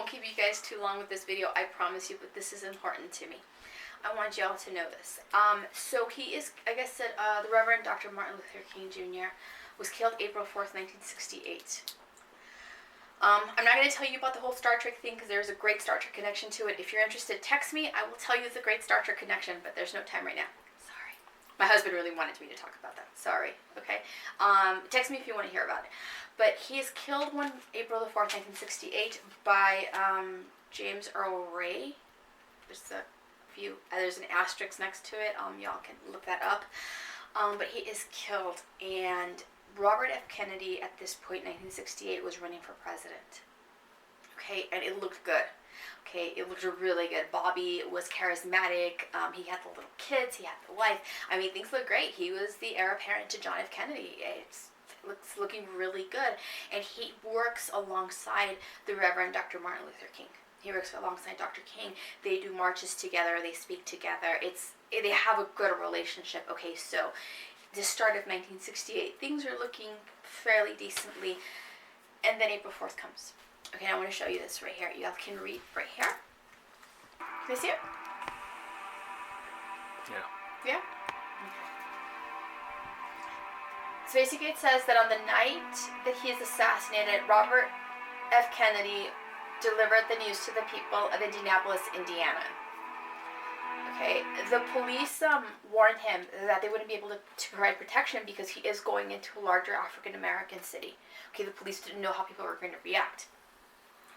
won't keep you guys too long with this video, I promise you, but this is important to me. I want y'all to know this. So he is, like I said, the Reverend Dr. Martin Luther King Jr. was killed April 4th, 1968. I'm not going to tell you about the whole Star Trek thing because there's a great Star Trek connection to it. If you're interested, text me. I will tell you the great Star Trek connection, but there's no time right now. Sorry. My husband really wanted me to talk about that. Sorry. Okay. Text me if you want to hear about it. But he is killed on April the 4th, 1968 by James Earl Ray. There's an asterisk next to it. Y'all can look that up. But he is killed, and Robert F. Kennedy at this point, 1968, was running for president. Okay, and it looked good. Okay, it looked really good. Bobby was charismatic. He had the little kids. He had the wife. I mean, things looked great. He was the heir apparent to John F. Kennedy. It's looking really good. And he works alongside the Reverend Dr. Martin Luther King. He works alongside Dr. King. They do marches together. They speak together. They have a good relationship. Okay, so the start of 1968, things are looking fairly decently, and then April 4th comes. Okay, I want to show you this right here. You all can read right here. Can you see it? Yeah. Yeah? Okay. So basically it says that on the night that he is assassinated, Robert F. Kennedy delivered the news to the people of Indianapolis, Indiana. Okay, the police warned him that they wouldn't be able to provide protection because he is going into a larger African-American city. Okay, the police didn't know how people were going to react.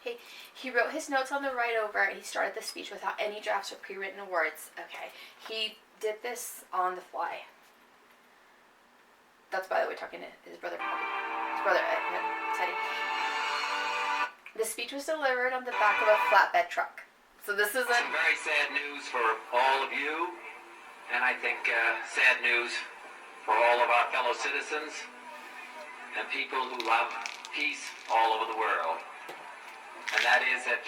Okay, he wrote his notes on the ride over, and he started the speech without any drafts or pre-written words. Okay, he did this on the fly. That's, by the way, talking to his brother, Teddy. The speech was delivered on the back of a flatbed truck. So this is some very sad news for all of you, and I think sad news for all of our fellow citizens and people who love peace all over the world. And that is that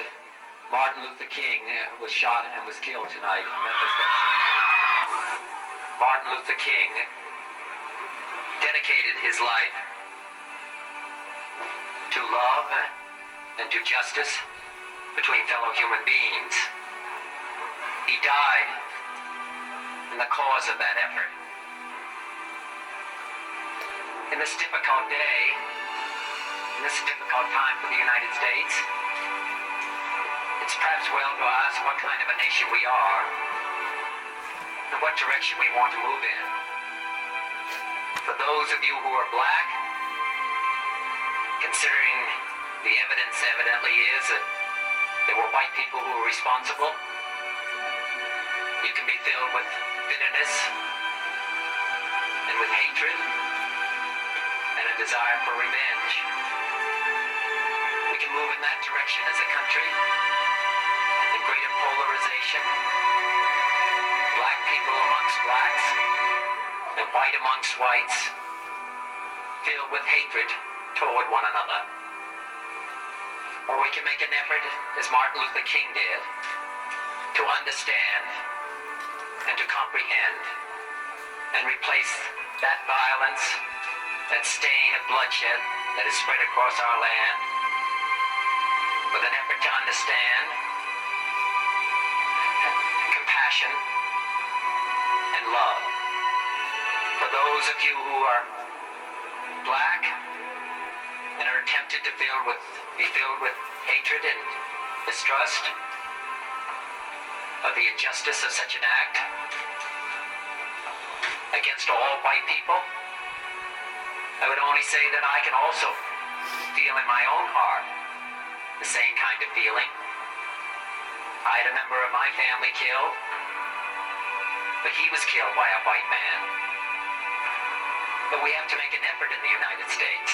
Martin Luther King was shot and was killed tonight in Memphis. Martin Luther King dedicated his life to love and to justice between fellow human beings. He died in the cause of that effort. In this difficult day, in this difficult time for the United States, it's perhaps well to ask what kind of a nation we are and what direction we want to move in. For those of you who are black, considering the evidence evidently is that there were white people who were responsible, you can be filled with bitterness and with hatred and a desire for revenge. We can move in that direction as a country, in greater polarization, black people amongst blacks and white amongst whites, filled with hatred toward one another. Or we can make an effort, as Martin Luther King did, to understand and to comprehend and replace that violence, that stain of bloodshed that is spread across our land with an effort to understand compassion and love. For those of you who are black and are tempted to be filled with hatred and distrust of the injustice of such an act against all white people, I would only say that I can also feel in my own heart the same kind of feeling. I had a member of my family killed, but he was killed by a white man. But we have to make an effort in the United States.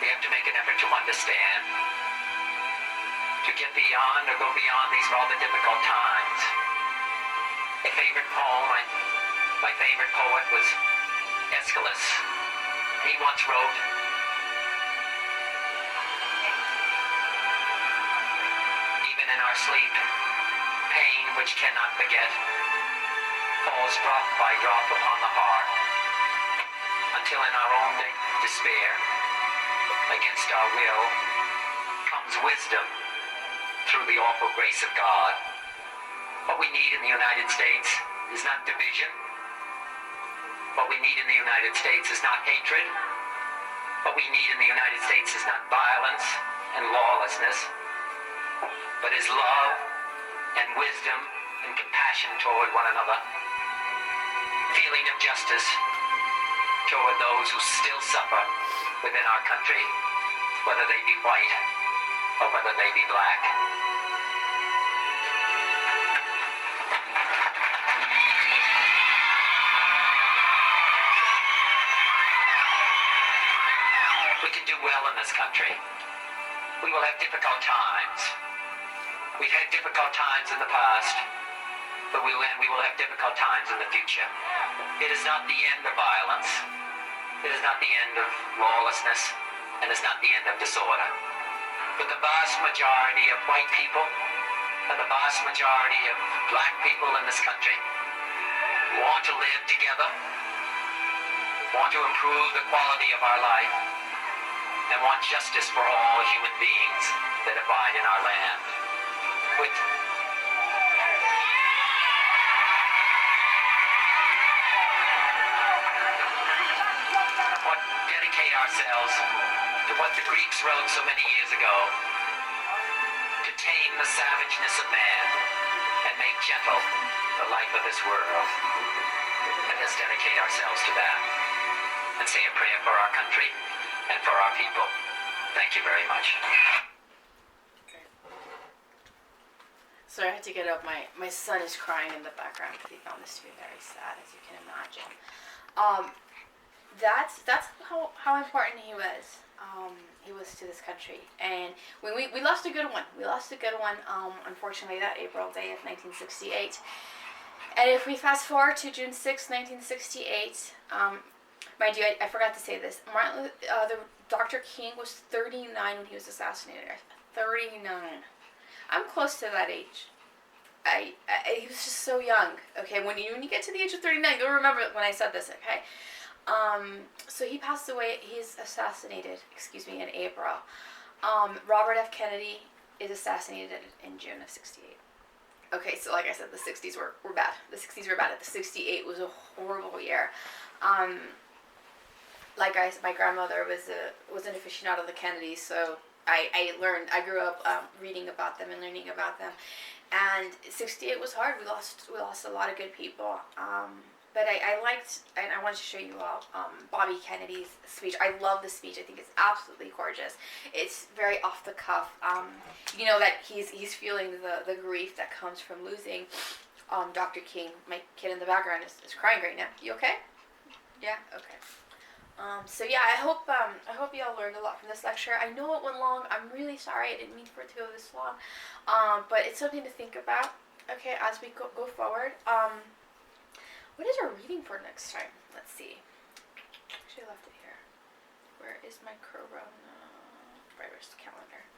We have to make an effort to understand, to get beyond or go beyond these rather difficult times. A favorite poem, my favorite poet was Aeschylus. He once wrote, "Even in our sleep, pain which cannot forget falls drop by drop upon the heart, until in our own despair, against our will, comes wisdom through the awful grace of God. What we need in the United States is not division. What we need in the United States is not hatred. What we need in the United States is not violence and lawlessness, but is love and wisdom and compassion toward one another. Feeling of justice toward those who still suffer within our country, whether they be white or whether they be black. We can do well in this country. We will have difficult times. We've had difficult times in the past, but we will have difficult times in the future. It is not the end of violence. It is not the end of lawlessness, and it's not the end of disorder. But the vast majority of white people and the vast majority of black people in this country want to live together, want to improve the quality of our life, and want justice for all human beings that abide in our land. With dedicate ourselves to what the Greeks wrote so many years ago, to tame the savageness of man and make gentle the life of this world. Let us dedicate ourselves to that and say a prayer for our country and for our people. Thank you very much. So I had to get up. My son is crying in the background because he found this to be very sad, as you can imagine. That's how important he was. He was to this country, and we lost a good one. We lost a good one. Unfortunately, that April day of 1968. And if we fast forward to June 6, 1968, mind you, I forgot to say this. Dr. King was 39 when he was assassinated. 39. I'm close to that age. He was just so young. Okay, when you get to the age of 39, you'll remember when I said this. Okay, so he passed away. He's assassinated. In April. Robert F. Kennedy is assassinated in June of '68. Okay, so like I said, the 60s were bad. The 60s were bad. The 68 was a horrible year. Like my grandmother was an aficionado of the Kennedys, so I grew up reading about them and learning about them. And 68 was hard. We lost a lot of good people. But I liked, and I wanted to show you all Bobby Kennedy's speech. I love the speech. I think it's absolutely gorgeous. It's very off the cuff. You know that he's feeling the grief that comes from losing Dr. King. My kid in the background is crying right now. You okay? Yeah? Okay. So yeah, I hope y'all learned a lot from this lecture. I know it went long. I'm really sorry. I didn't mean for it to go this long. But it's something to think about. Okay, as we go forward. What is our reading for next time? Let's see. Actually, I left it here. Where is my coronavirus calendar?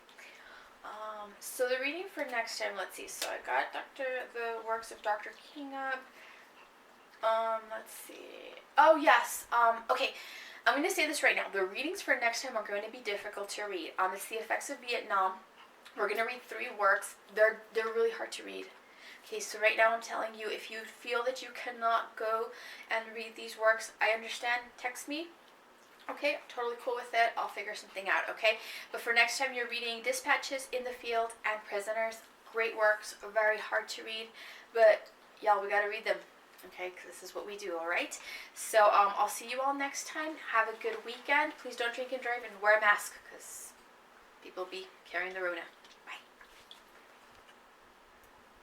So the reading for next time. Let's see. So I got the works of Dr. King up. Let's see. Oh yes. Okay. I'm going to say this right now. The readings for next time are going to be difficult to read. It's the effects of Vietnam. We're going to read 3 works. They're really hard to read. Okay, so right now I'm telling you, if you feel that you cannot go and read these works, I understand. Text me. Okay, I'm totally cool with it. I'll figure something out, okay? But for next time, you're reading Dispatches in the Field and Prisoners. Great works, very hard to read, but y'all, we got to read them. Okay, because this is what we do, all right? So I'll see you all next time. Have a good weekend. Please don't drink and drive and wear a mask because people be carrying the Rona.